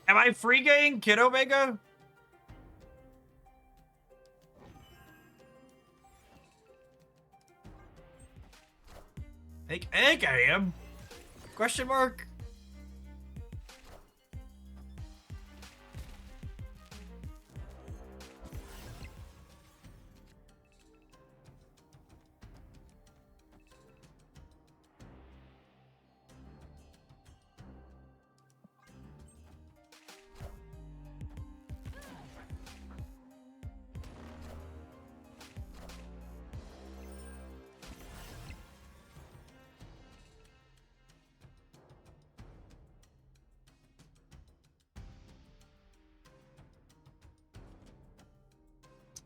Am I free getting Kid Omega? I think I am. Question mark?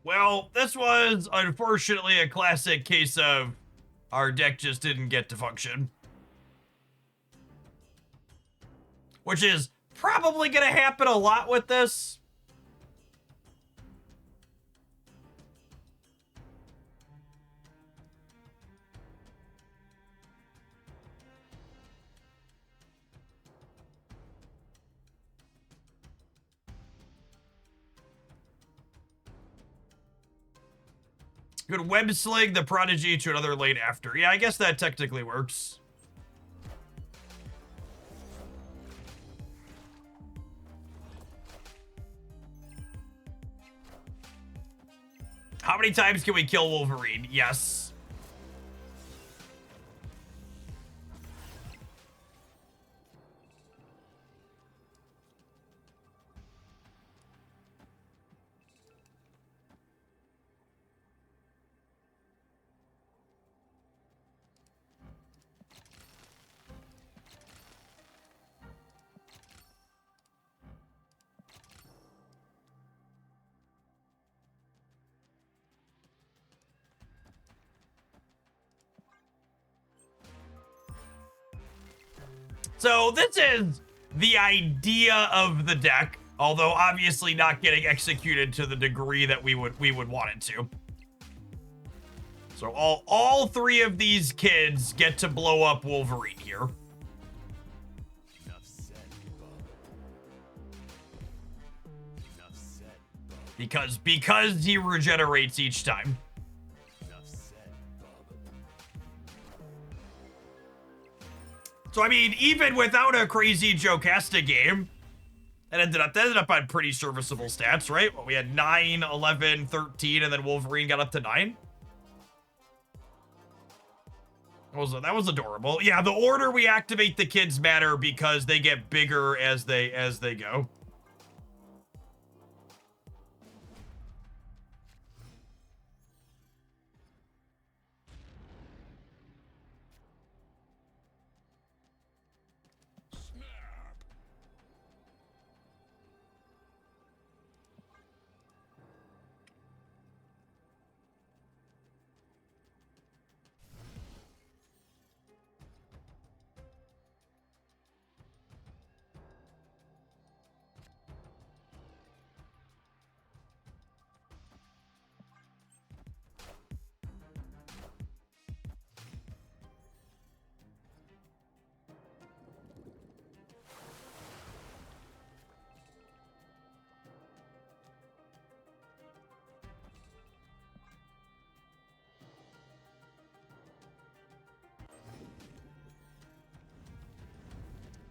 Well, this was unfortunately a classic case of our deck just didn't get to function. Which is probably going to happen a lot with this. Could web sling the Prodigy to another lane after. Yeah, I guess that technically works. How many times can we kill Wolverine? Yes. So this is the idea of the deck, although obviously not getting executed to the degree that we would want it to. So all three of these kids get to blow up Wolverine here. Because he regenerates each time. So I mean, even without a crazy Jocasta game, that ended up on pretty serviceable stats, right? Well, we had 9, 11, 13, and then Wolverine got up to 9. That was adorable. Yeah, the order we activate the kids matter because they get bigger as they go.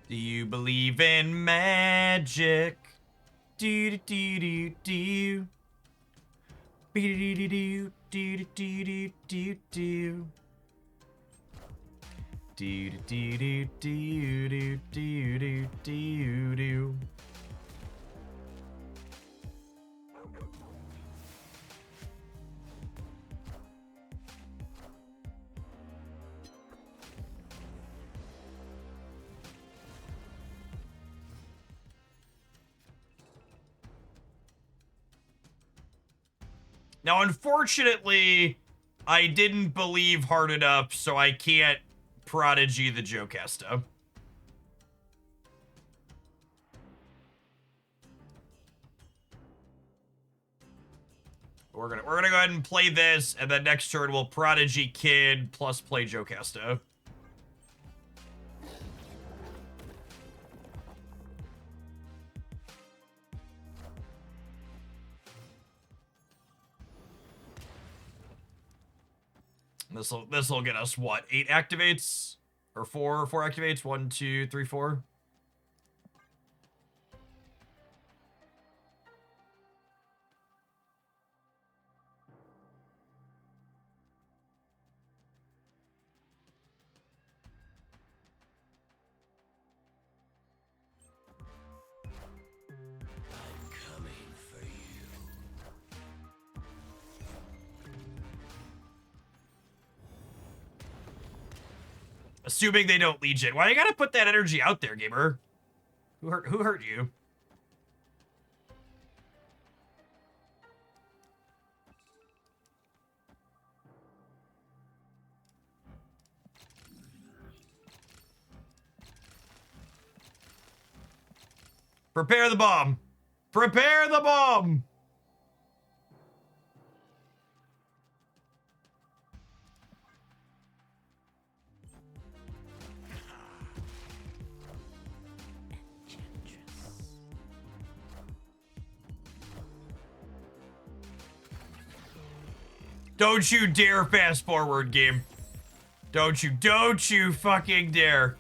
Do you believe in magic? Do do do do do do do do do do do do do do do do do do. Now, unfortunately, I didn't believe hard enough, so I can't Prodigy the Jocasta. We're gonna go ahead and play this, and then next turn we'll Prodigy Kid plus play Jocasta. This'll get us what? 8 activates? Or 4 activates? 1, 2, 3, 4. Assuming they don't Legion. Why you gotta put that energy out there, gamer? Who hurt you? Prepare the bomb. Prepare the bomb. Don't you dare fast forward, game. Don't you fucking dare.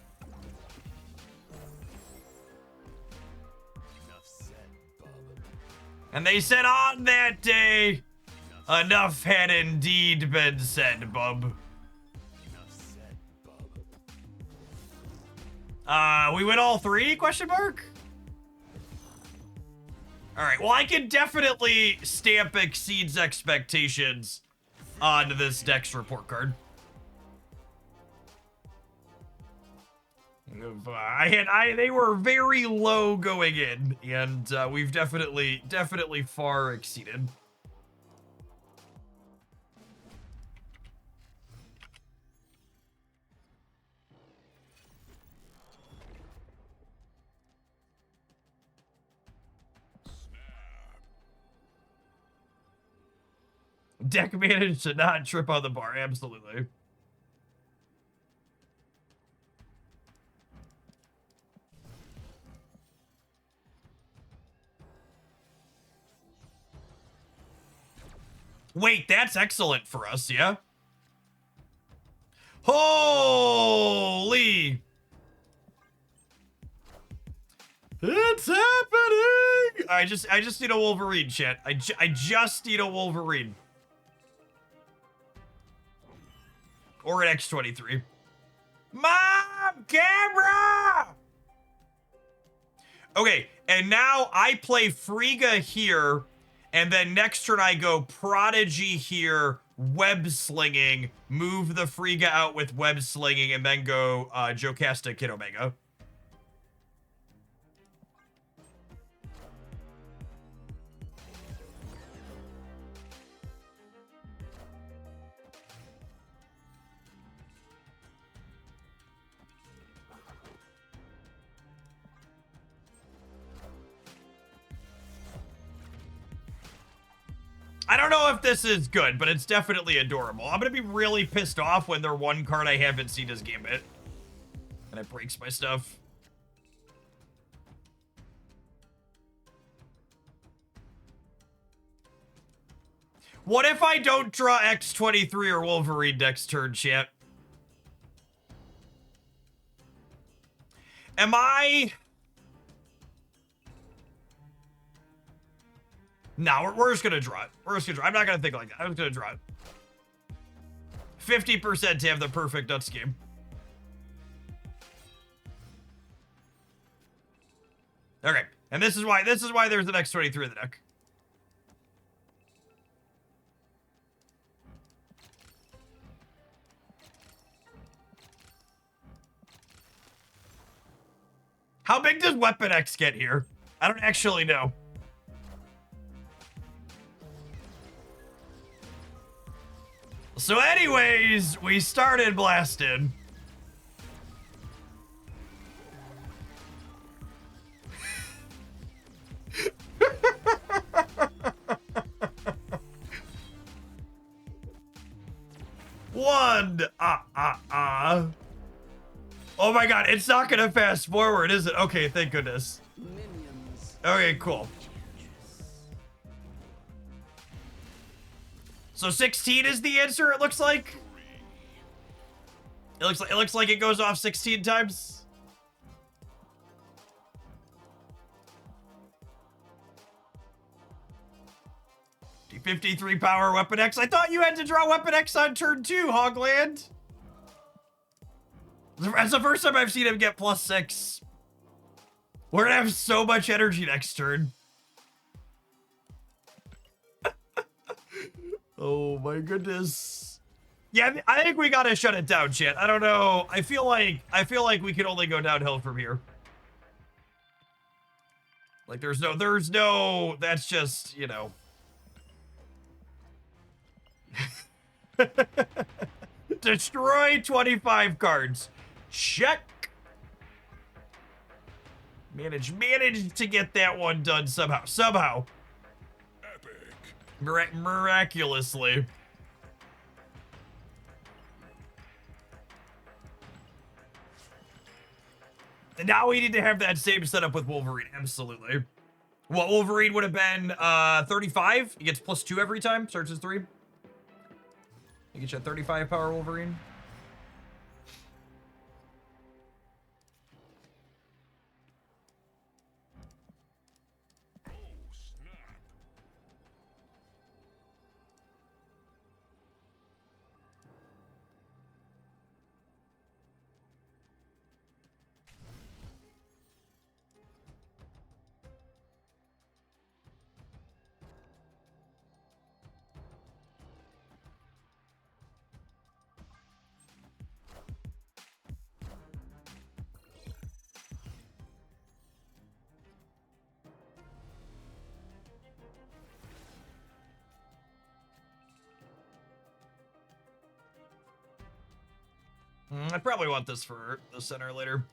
And they said on that day, enough had indeed been said, bub. We win all 3, question mark? All right, well, I can definitely stamp exceeds expectations onto this Dex report card. They were very low going in, and we've definitely far exceeded. Deck managed to not trip on the bar, absolutely. Wait, that's excellent for us, yeah? Holy! It's happening! I just need a Wolverine, chat. I just need a Wolverine. Or an X23. Mom! Camera! Okay, and now I play Frigga here, and then next turn I go Prodigy here, web slinging, move the Frigga out with web slinging, and then go Jocasta Kid Omega. I don't know if this is good, but it's definitely adorable. I'm gonna be really pissed off when their one card I haven't seen is Gambit. And it breaks my stuff. What if I don't draw X23 or Wolverine next turn, chat? Am I... No, we're just gonna draw it. We're just gonna draw it. I'm not gonna think like that. I'm just gonna draw it. 50% to have the perfect nuts game. Okay, and this is why there's an X23 in the deck. How big does Weapon X get here? I don't actually know. So anyways, we started blasting. One. Oh my god, it's not gonna fast forward, is it? Okay, thank goodness. Okay, cool. So 16 is the answer, it looks like? It looks like it goes off 16 times. D53 power Weapon X. I thought you had to draw Weapon X on turn 2, Hogland. That's the first time I've seen him get +6. We're gonna have so much energy next turn. Oh my goodness. Yeah, I think we gotta shut it down, chat. I don't know. I feel like we can only go downhill from here. Like there's no, that's just, you know. Destroy 25 cards. Check. Managed to get that one done somehow. Epic. Miraculously. And now we need to have that same setup with Wolverine. Absolutely. Well, Wolverine would have been 35. He gets +2 every time. Starts as 3. You get you a 35 power Wolverine. I probably want this for the center later.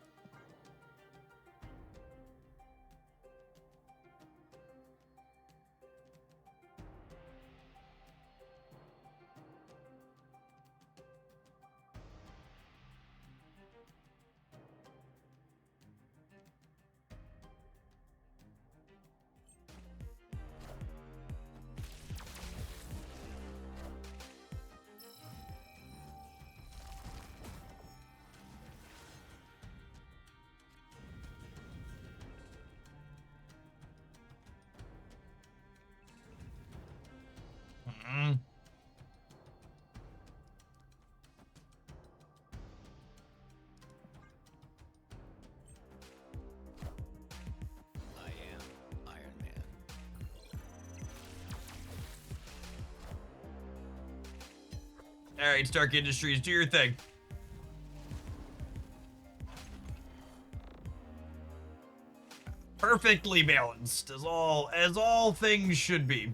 All right, Stark Industries, do your thing. Perfectly balanced, as all things should be.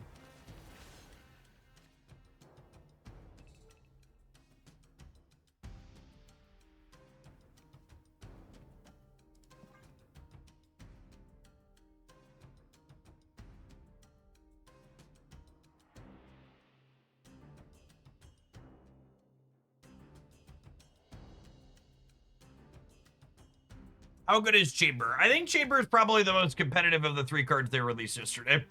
How good is Chamber? I think Chamber is probably the most competitive of the 3 cards they released yesterday.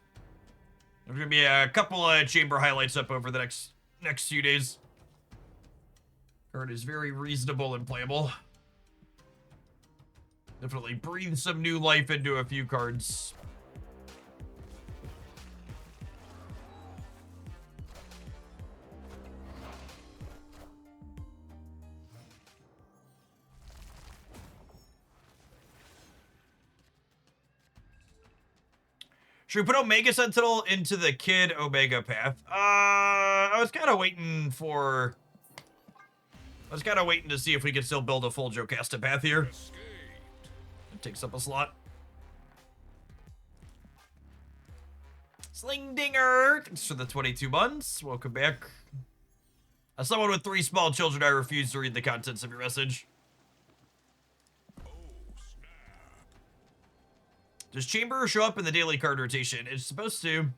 There's gonna be a couple of Chamber highlights up over the next few days. Card is very reasonable and playable. Definitely breathe some new life into a few cards. Should we put Omega Sentinel into the Kid Omega path? I was kind of waiting to see if we could still build a full Jocasta path here. It takes up a slot. Sling Dinger! Thanks for the 22 months. Welcome back. As someone with 3 small children, I refuse to read the contents of your message. Does Chamber show up in the daily card rotation? It's supposed to.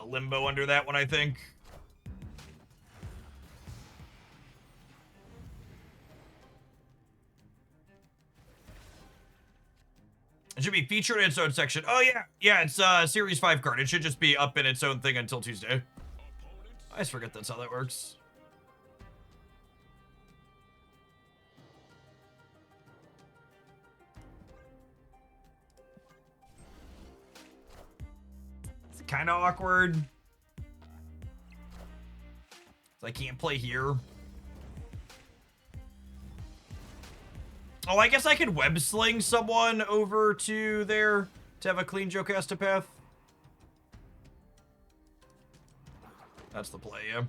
Limbo under that one, I think. It should be featured in its own section. Oh, yeah. Yeah, it's a Series 5 card. It should just be up in its own thing until Tuesday. I just forget that's how that works. It's kind of awkward. I can't play here. Oh, I guess I could web sling someone over to there to have a clean Jocasta path. That's the play, yeah.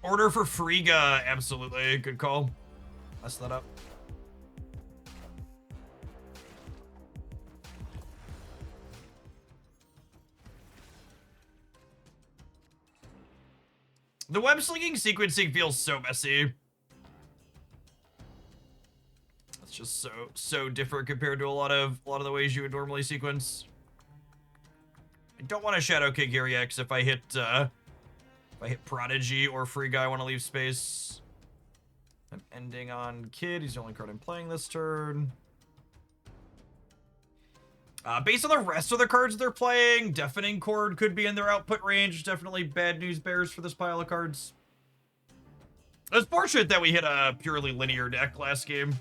Order for Frigga, absolutely. Good call. Mess that up. The web slinging sequencing feels so messy. It's just so different compared to a lot of the ways you would normally sequence. I don't want to Shadow King here yet, because if I hit Prodigy or Frigga, I want to leave space. I'm ending on Kid. He's the only card I'm playing this turn. Based on the rest of the cards they're playing, Deafening Chord could be in their output range. Definitely bad news bears for this pile of cards. It's fortunate that we hit a purely linear deck last game.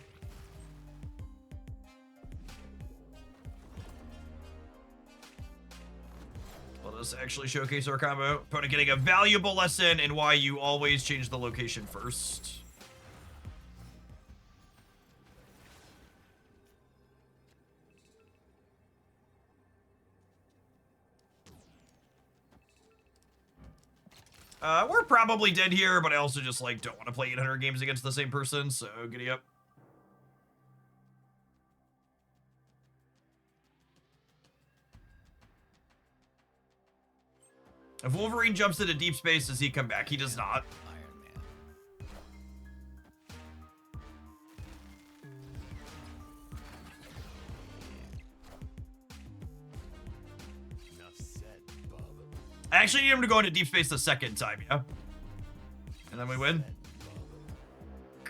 Let us actually showcase our combo. Opponent getting a valuable lesson in why you always change the location first. We're probably dead here, but I also just, like, don't want to play 800 games against the same person, so giddy up. If Wolverine jumps into deep space, does he come back? He does not. I actually need him to go into deep space the second time, yeah? And then we win.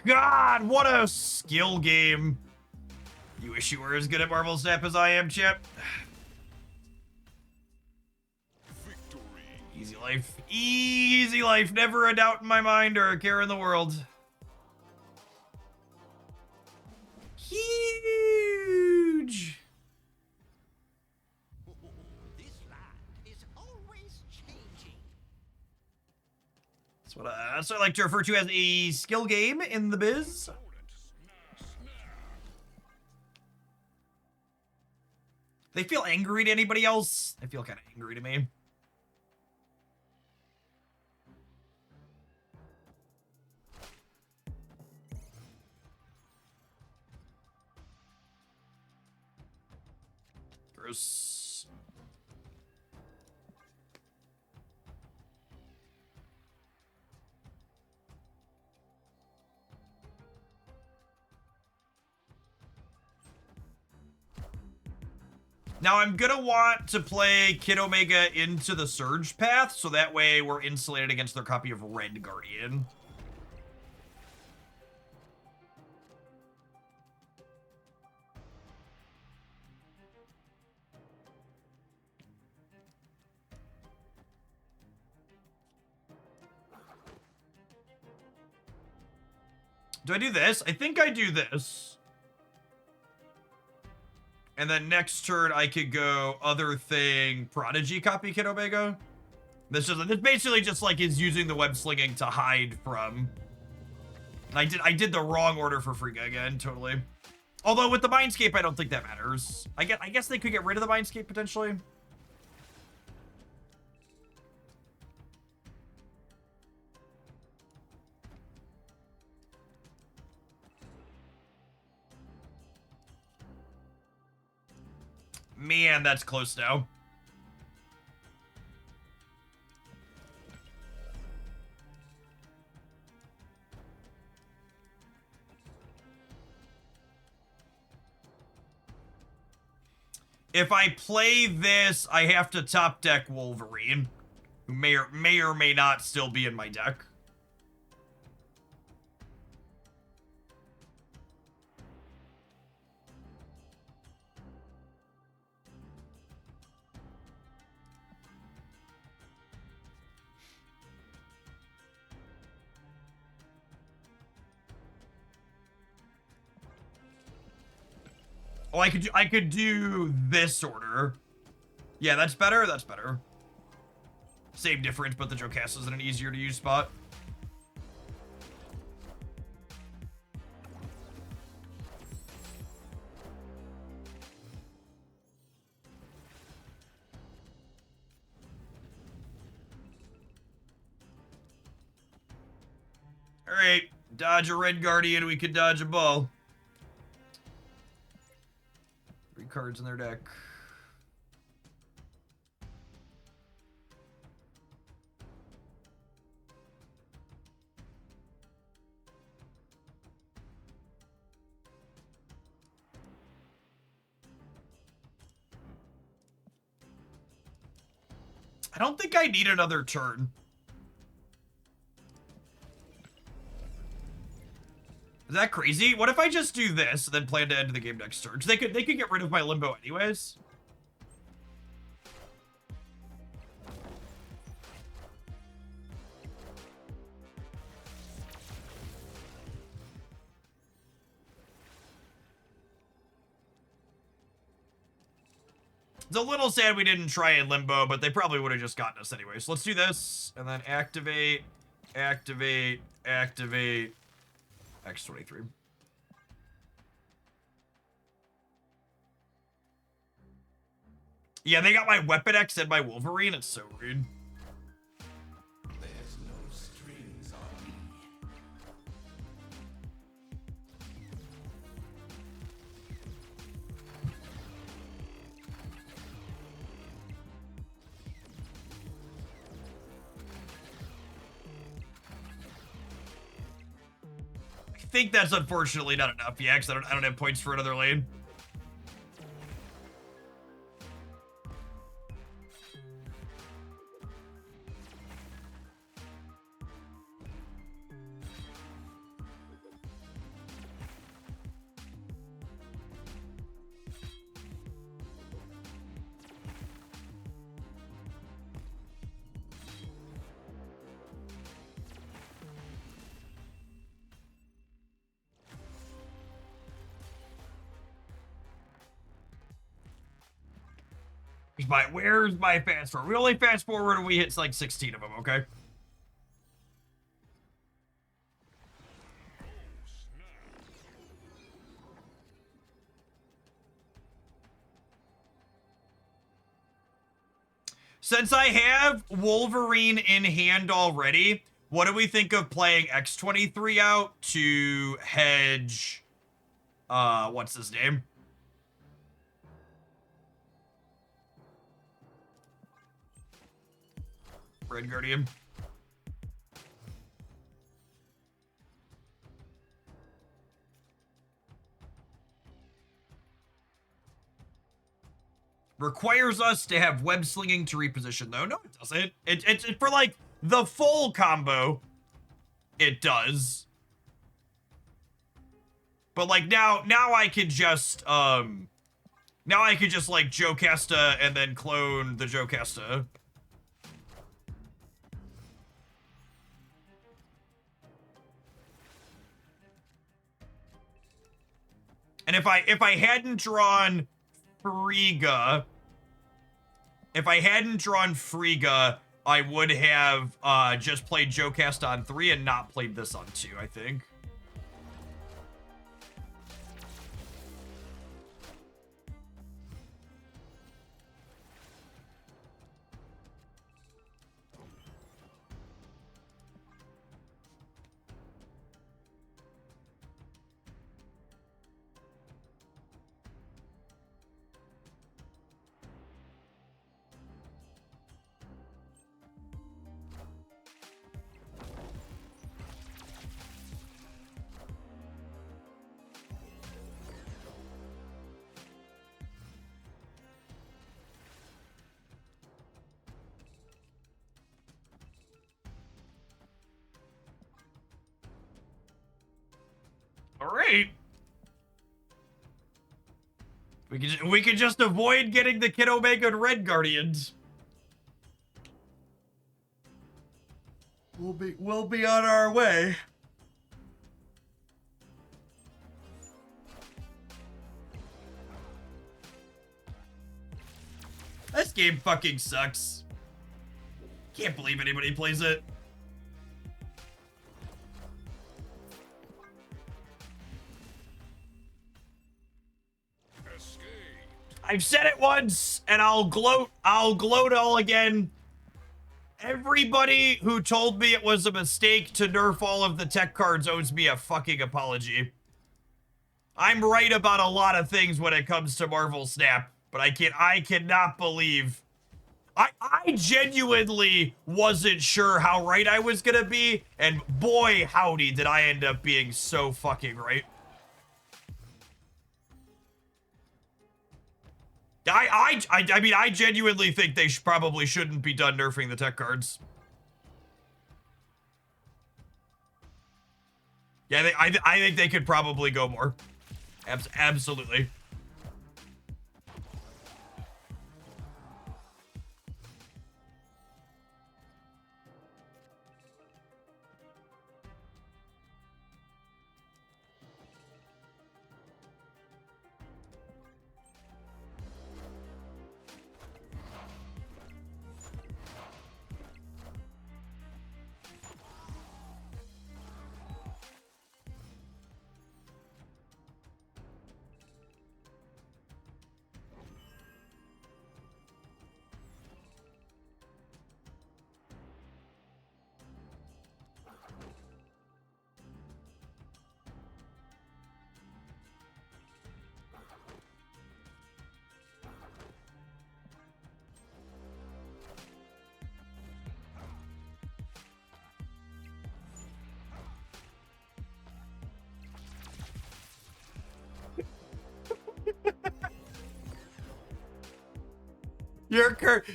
God, what a skill game. You wish you were as good at Marvel Snap as I am, Chip. Easy life. Easy life. Never a doubt in my mind or a care in the world. Huge. That's what I like to refer to as a skill game in the biz. They feel angry to anybody else? They feel kind of angry to me. Gross. Now, I'm gonna want to play Kid Omega into the Surge path, so that way we're insulated against their copy of Red Guardian. Do I do this? I think I do this. And then next turn, I could go other thing, Prodigy copy Kid Omega. This basically just like is using the web slinging to hide from. I did the wrong order for Frigga again, totally. Although with the Mindscape, I don't think that matters. I guess they could get rid of the Mindscape potentially. Man, that's close now. if I play this, I have to top deck Wolverine, who may or may not still be in my deck. Oh, I could do this order. Yeah, that's better. That's better. Same difference, but the Jocasta's in an easier to use spot. All right, dodge a Red Guardian. We could dodge a ball. 3 cards in their deck. I don't think I need another turn. Is that crazy? What if I just do this and then plan to end the game next turn? They could get rid of my limbo anyways. It's a little sad we didn't try a limbo, but they probably would have just gotten us anyway. So let's do this and then activate, activate, activate. X23. Yeah, they got my Weapon X and my Wolverine. It's so rude. There's no strings on me. I think that's unfortunately not enough, yeah, because I don't have points for another lane. Where's my fast forward? We only fast forward when we hit like 16 of them, okay? Since I have Wolverine in hand already, what do we think of playing X23 out to hedge, what's his name? Red Guardian. Requires us to have web slinging to reposition, though. No, it doesn't. It's for like the full combo. It does. But like now I could just now I could just like Jocasta and then clone the Jocasta. And if I hadn't drawn Frigga, I would have just played Jocasta on 3 and not played this on 2, I think. All right. We could just avoid getting the Kid Omega and Red Guardians. We'll be on our way. This game fucking sucks. Can't believe anybody plays it. I've said it once, and I'll gloat all again. Everybody who told me it was a mistake to nerf all of the tech cards owes me a fucking apology. I'm right about a lot of things when it comes to Marvel Snap, but I cannot believe. I genuinely wasn't sure how right I was gonna be, and boy howdy did I end up being so fucking right. I mean, I genuinely think they probably shouldn't be done nerfing the tech cards. Yeah, I think they could probably go more. Absolutely.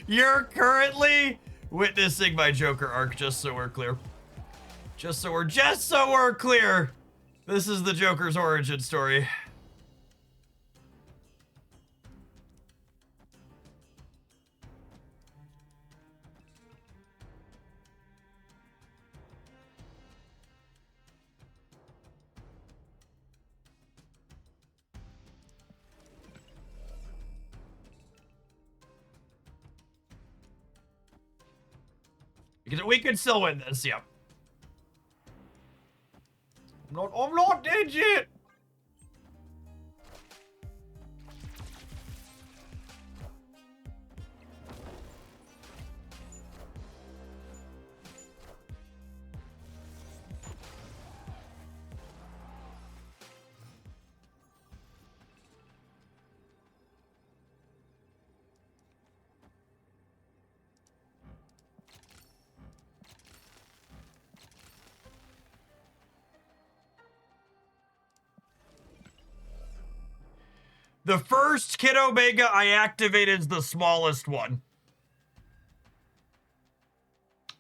You're currently witnessing my Joker arc, just so we're clear. Just so we're clear. This is the Joker's origin story. Because we could still win this, yep. I'm not dead yet. The first Kid Omega I activated is the smallest one.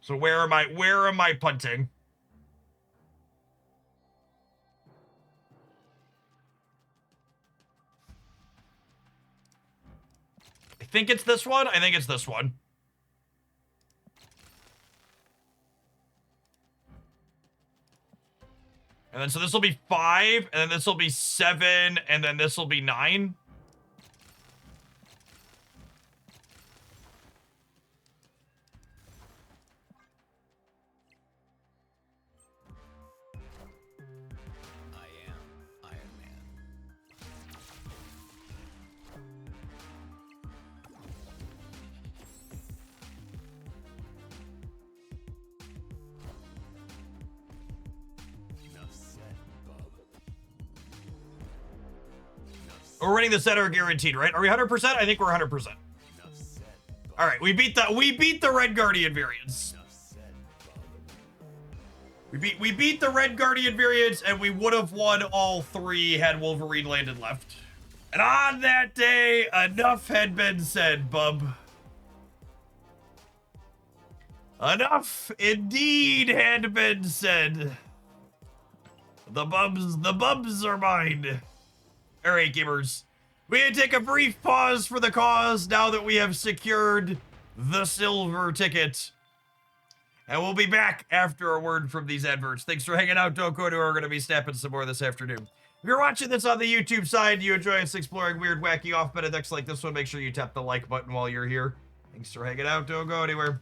So where am I punting? I think it's this one. I think it's this one. And then so this will be 5, and then this will be 7, and then this will be 9. We're winning the set are guaranteed, right? Are we 100%? I think we're 100%. All right, we beat the Red Guardian variants. We beat the Red Guardian variants, and we would have won all 3 had Wolverine landed left. And on that day, enough had been said, bub. Enough indeed had been said. The bubs are mine. All right, gamers. We can take a brief pause for the cause now that we have secured the silver ticket. And we'll be back after a word from these adverts. Thanks for hanging out, Don't Go To. We're going to be snapping some more this afternoon. If you're watching this on the YouTube side, you enjoy us exploring weird, wacky, off-meta decks like this one, make sure you tap the like button while you're here. Thanks for hanging out. Don't go anywhere.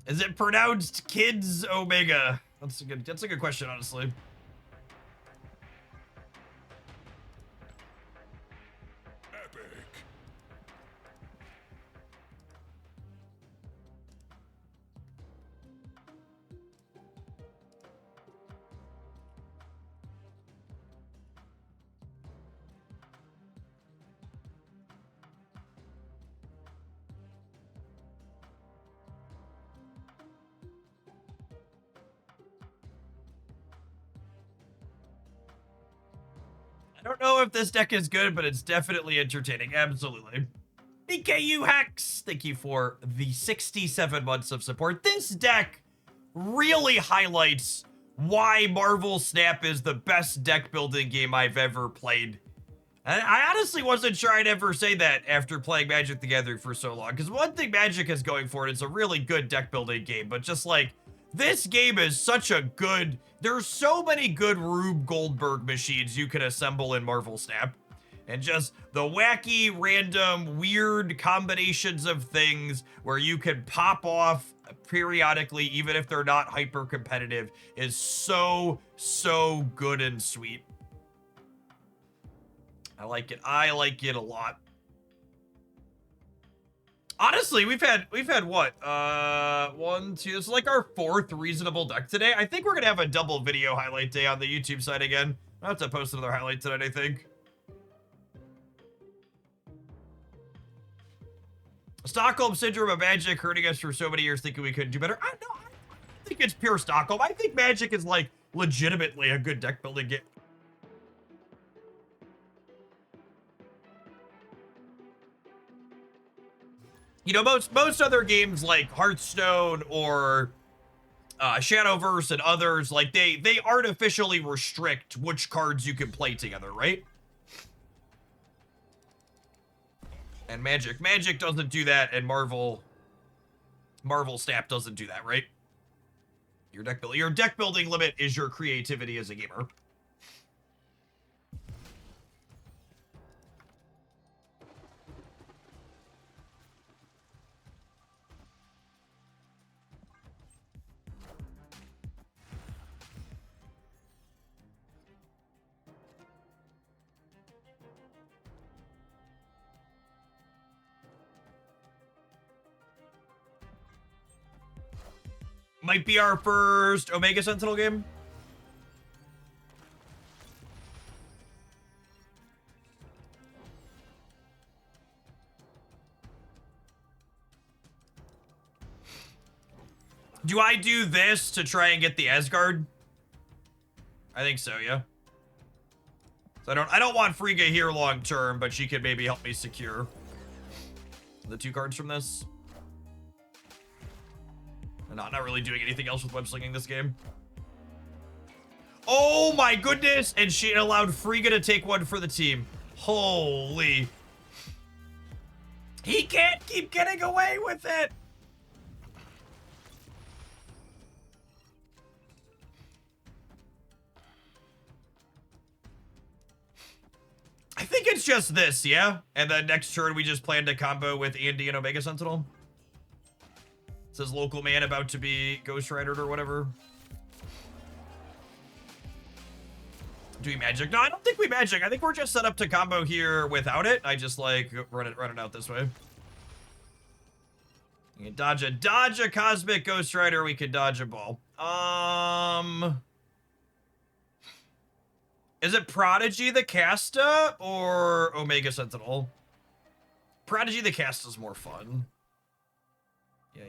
Is it pronounced Kids Omega? That's a good question, honestly. Epic. I don't know if this deck is good, but it's definitely entertaining. Absolutely. BKU Hex, thank you for the 67 months of support. This deck really highlights why Marvel Snap is the best deck building game I've ever played. And I honestly wasn't sure I'd ever say that after playing Magic the Gathering for so long, because one thing Magic is going for, it's a really good deck building game, but just like, this game is such a good, there's so many good Rube Goldberg machines you can assemble in Marvel Snap. And just the wacky, random, weird combinations of things where you can pop off periodically, even if they're not hyper competitive, is so, so good and sweet. I like it. I like it a lot. Honestly, we've had what? 1, 2, this is like our 4th reasonable deck today. I think we're gonna have a double video highlight day on the YouTube side again. I'll have to post another highlight tonight, I think. Stockholm Syndrome of Magic hurting us for so many years thinking we couldn't do better. I don't think it's pure Stockholm. I think Magic is like legitimately a good deck building game. You know, most other games like Hearthstone or Shadowverse and others, like they artificially restrict which cards you can play together, right? And Magic doesn't do that, and Marvel Snap doesn't do that, right? Your deck building limit is your creativity as a gamer. Might be our first Omega Sentinel game. Do I do this to try and get the Asgard? I think so, yeah. So I don't want Frigga here long term, but she could maybe help me secure the 2 cards from this. Not really doing anything else with web slinging this game. Oh my goodness! And she allowed Frigga to take 1 for the team. Holy. He can't keep getting away with it! I think it's just this, yeah? And then next turn we just plan to combo with Andy and Omega Sentinel. It says local man about to be Ghost Ridered or whatever. Do we Magic? No, I don't think we Magic. I think we're just set up to combo here without it. I just like run it out this way. You can dodge a Cosmic Ghost Rider. We can dodge a ball. Is it Prodigy the Casta or Omega Sentinel? Prodigy the Casta is more fun. Yeah.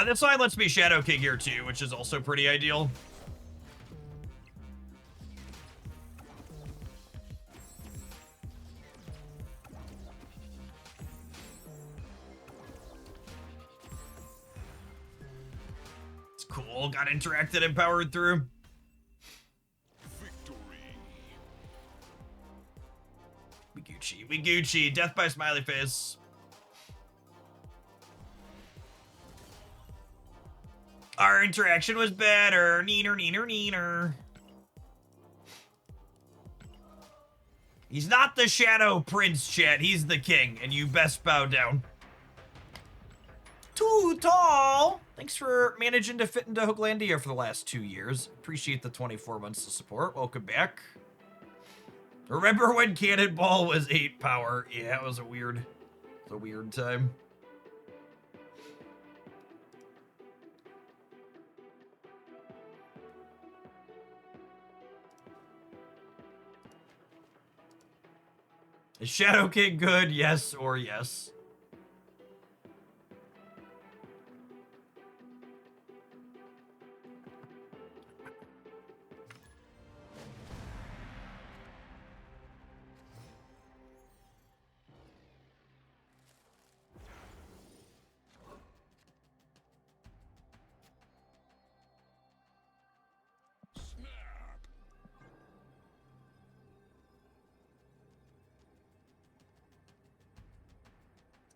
This side lets me Shadow King here too, which is also pretty ideal. It's cool. Got interacted and powered through. We Gucci. Death by smiley face. Our interaction was better. Neener. He's not the Shadow Prince, chat. He's the king, and you best bow down. Too tall. Thanks for managing to fit into Hooglandia for the last 2 years. Appreciate the 24 months of support. Welcome back. Remember when Cannonball was 8 power? Yeah, it was a weird time. Is Shadow King good? Yes or yes?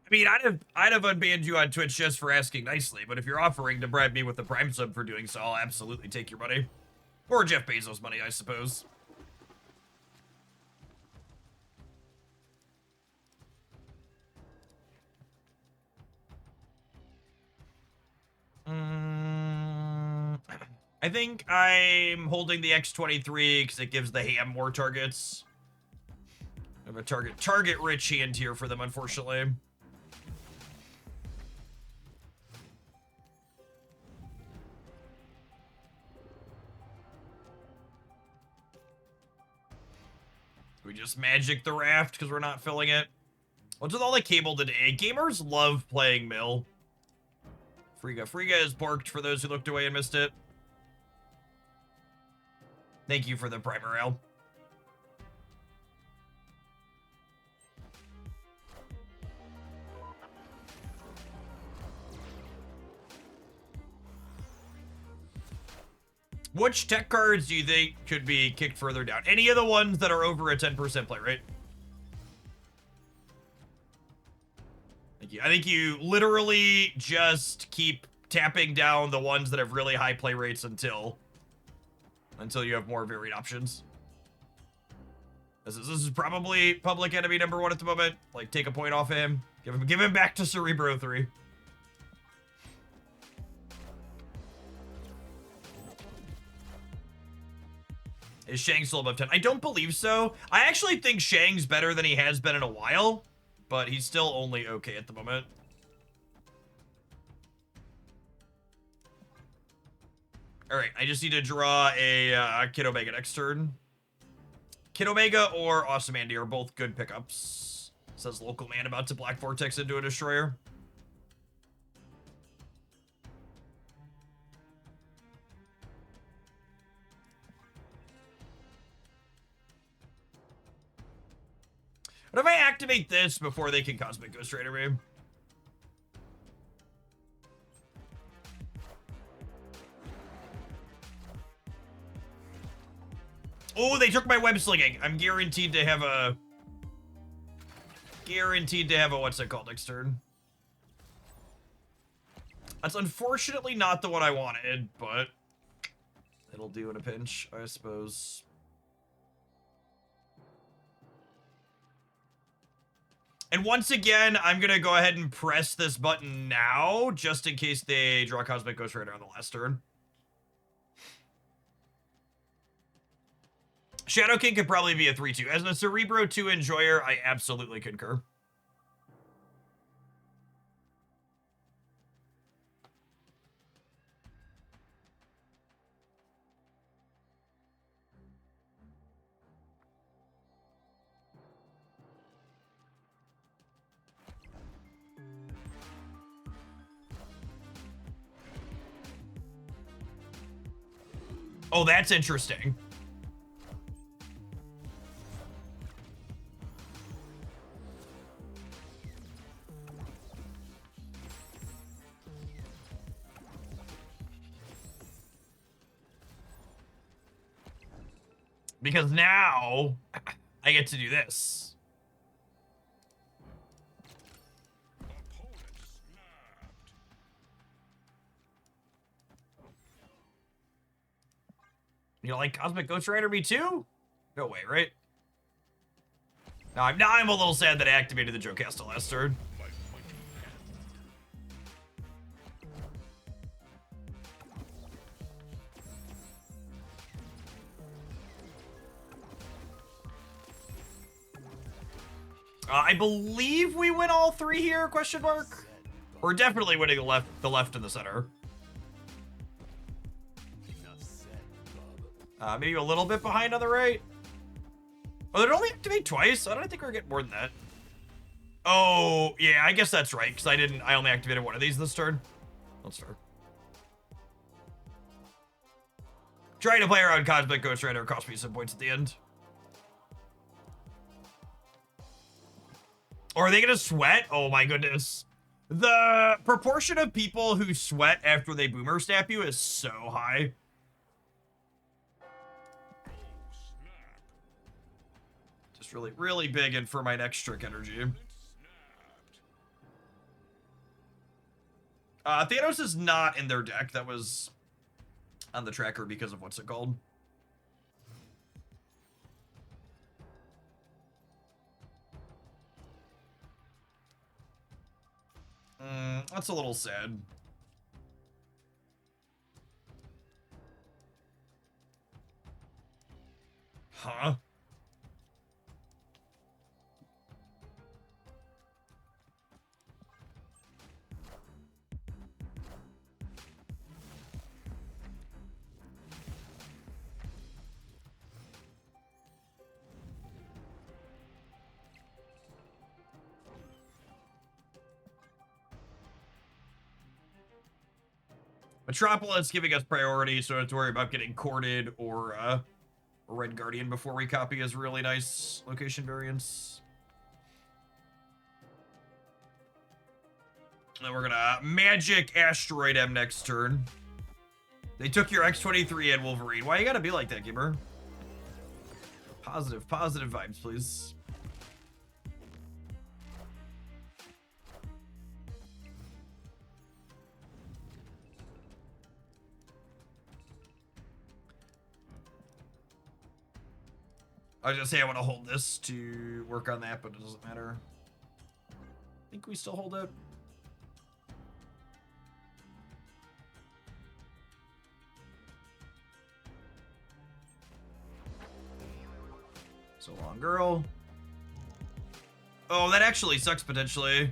I mean, I'd have unbanned you on Twitch just for asking nicely, but if you're offering to bribe me with the Prime sub for doing so, I'll absolutely take your money. Or Jeff Bezos' money, I suppose. I think I'm holding the X23 because it gives the ham more targets. I have a target-rich hand here for them, unfortunately. We just magic the raft because we're not filling it. What's with all the cable today? Gamers love playing Mill. Friga is porked for those who looked away and missed it. Thank you for the primer ale. Which tech cards do you think could be kicked further down? Any of the ones that are over a 10% play rate? Thank you. I think you literally just keep tapping down the ones that have really high play rates until you have more varied options. This is probably public enemy number 1 at the moment. Like, take a point off of him. Give him back to Cerebro 3. Is Shang still above 10? I don't believe so. I actually think Shang's better than he has been in a while, but he's still only okay at the moment. All right, I just need to draw a Kid Omega next turn. Kid Omega or Awesome Andy are both good pickups. Says local man about to Black Vortex into a Destroyer. What if I activate this before they can Cosmic Ghost Rider me? Oh, they took my web slinging. I'm guaranteed to have a what's it called next turn. That's unfortunately not the one I wanted, but it'll do in a pinch, I suppose. And once again, I'm gonna go ahead and press this button now, just in case they draw Cosmic Ghost Rider on the last turn. Shadow King could probably be a 3-2. As a Cerebro 2 enjoyer, I absolutely concur. Oh, that's interesting. Because now I get to do this. You like Cosmic Ghost Rider me too? No way, right? Now I'm a little sad that I activated the Jocasta last turn. I believe we win all three here, question mark? We're definitely winning the left and the center. Maybe a little bit behind on the right. Oh, did it only activate twice? I don't think we're getting more than that. Oh, yeah, I guess that's right, because I only activated one of these this turn. Let's start. Trying to play around Cosmic Ghost Rider cost me some points at the end. Or are they gonna sweat? Oh my goodness. The proportion of people who sweat after they boomer snap you is so high. Just really, really big in for my next trick energy. Thanos is not in their deck. That was on the tracker because of what's it called? That's a little sad. Huh? Metropolis giving us priority, so I don't have to worry about getting corded or Red Guardian before we copy is really nice location variance. And then we're gonna Magic Asteroid M next turn. They took your X-23 and Wolverine. Why you gotta be like that, gamer? Positive vibes, please. I was gonna say I want to hold this to work on that, but it doesn't matter. I think we still hold it. So long, girl. Oh, that actually sucks potentially.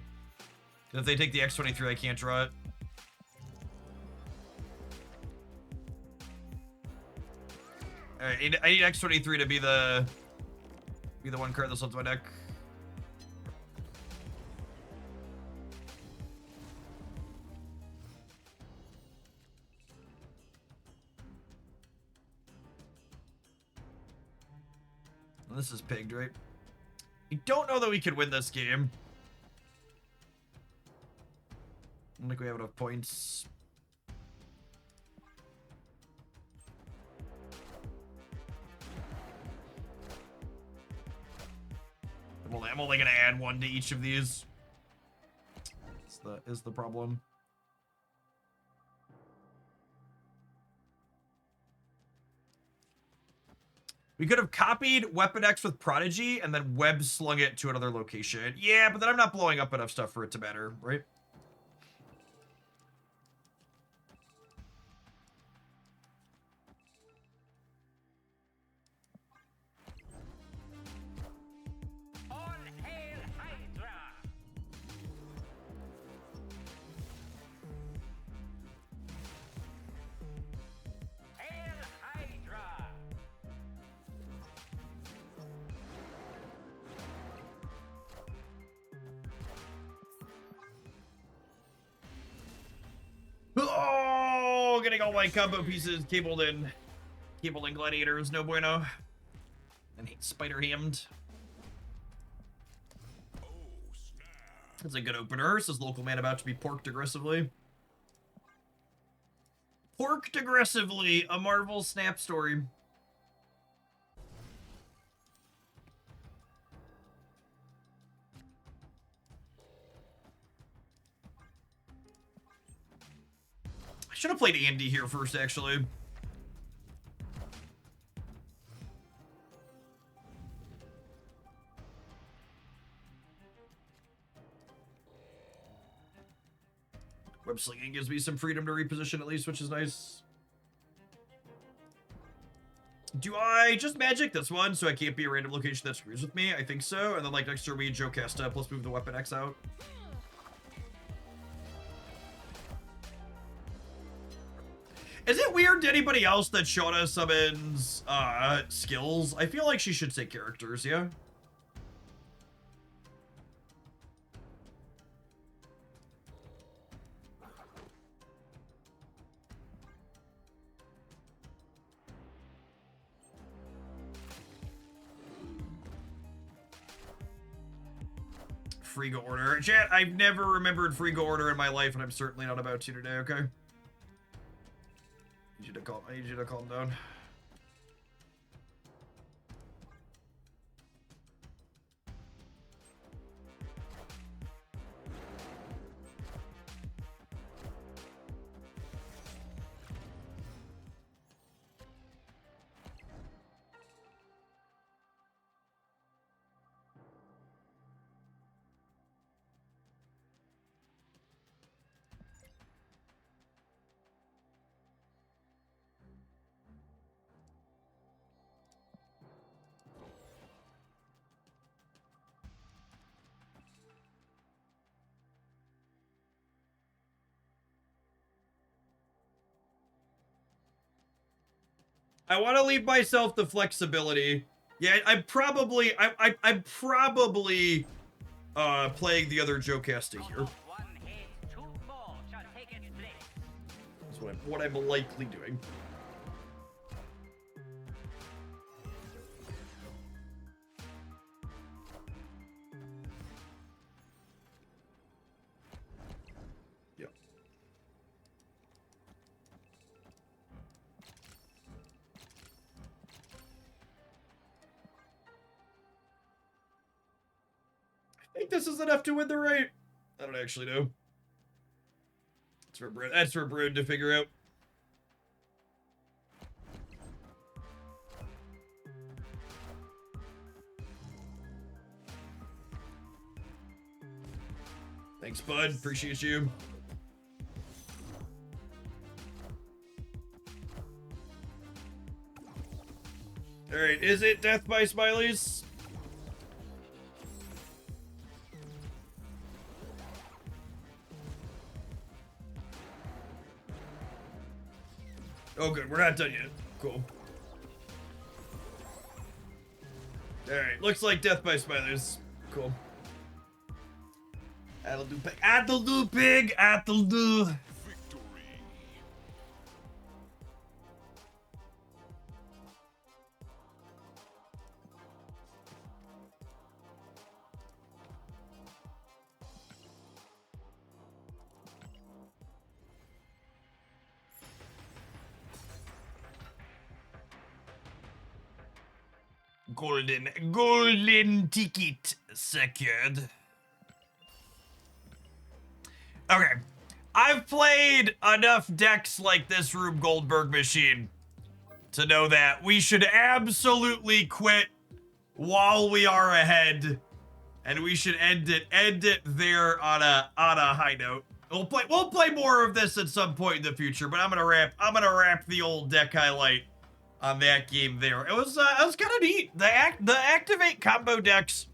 If they take the X-23, I can't draw it. Alright, I need X-23 to be the one card that's on my deck. And this is pigged, right? I don't know that we could win this game. I don't think we have enough points. I'm only gonna add one to each of these. Is the problem. We could have copied Weapon X with Prodigy and then web slung it to another location. Yeah, but then I'm not blowing up enough stuff for it to matter, right? Oh, getting all my combo pieces cabled in. Cabling Gladiator is no bueno. And hate Spider-Hammed. Oh, snap. That's a good opener. Says local man about to be porked aggressively. Porked aggressively, a Marvel Snap story. I should have played Andy here first, actually. Web slinging gives me some freedom to reposition at least, which is nice. Do I just magic this one so I can't be a random location that screws with me? I think so. And then like next turn we Joe Casta plus move the weapon X out. Is it weird to anybody else that Shauna summons skills? I feel like she should say characters, yeah? Frigo order. Chat, I've never remembered Frigo order in my life, and I'm certainly not about to today, okay? I need you to calm down. I want to leave myself the flexibility. Yeah, I'm probably playing the other Joe Casta here. That's what I'm likely doing. Yep. I think this is enough to win the raid. I don't actually know. That's for Brood to figure out. Thanks, bud. Appreciate you. All right, is it death by Smileys? Oh, good. We're not done yet. Cool. Alright. Looks like death by spiders. Cool. At'll do pig. At'll do pig. At'll do. Victory. Golden ticket secured. Okay. I've played enough decks like this Rube Goldberg machine to know that we should absolutely quit while we are ahead, and we should end it there on a high note. We'll play more of this at some point in the future, but I'm gonna wrap the old deck highlight on that game there. It was kind of neat. The activate combo decks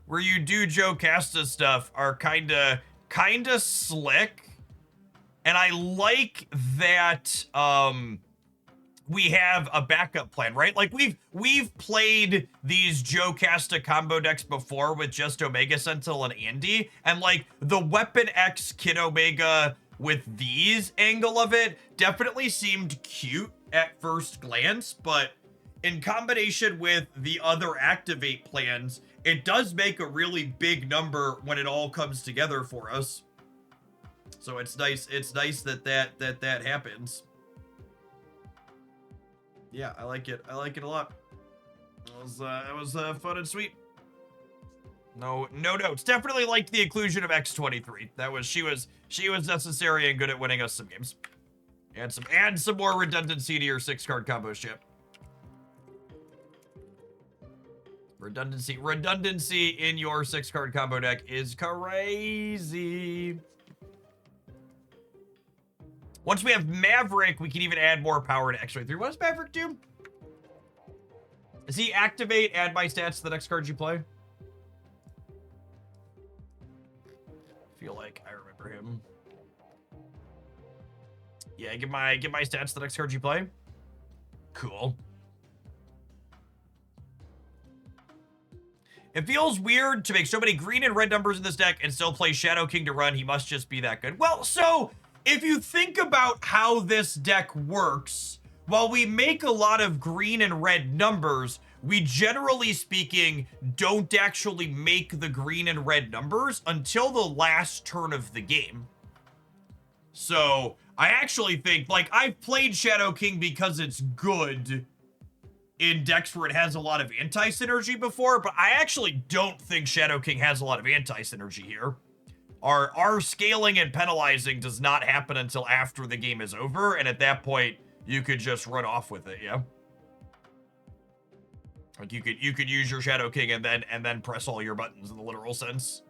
where you do Joe Casta stuff are kind of slick, and I like that we have a backup plan, right? Like we've played these Joe Casta combo decks before with just Omega Sentinel and Andy, and like the Weapon X Kid Omega with these angle of it definitely seemed cute at first glance, but in combination with the other activate plans, it does make a really big number when it all comes together for us. So it's nice that happens. Yeah, I like it. I like it a lot. It was fun and sweet. No notes. Definitely liked the inclusion of X23. She was necessary and good at winning us some games. And some more redundancy to your 6-card combo ship. Redundancy in your 6-card combo deck is crazy. Once we have Maverick, we can even add more power to X23. What does Maverick do? Does he activate, add my stats to the next card you play? I feel like I remember him. Yeah, give my stats to the next card you play. Cool. It feels weird to make so many green and red numbers in this deck and still play Shadow King to run. He must just be that good. Well, so if you think about how this deck works, while we make a lot of green and red numbers, we generally speaking don't actually make the green and red numbers until the last turn of the game. So I actually think, like, I've played Shadow King because it's good in decks where it has a lot of anti-synergy before, but I actually don't think Shadow King has a lot of anti-synergy here. Our scaling and penalizing does not happen until after the game is over, and at that point, you could just run off with it, yeah? Like, you could use your Shadow King and then press all your buttons in the literal sense.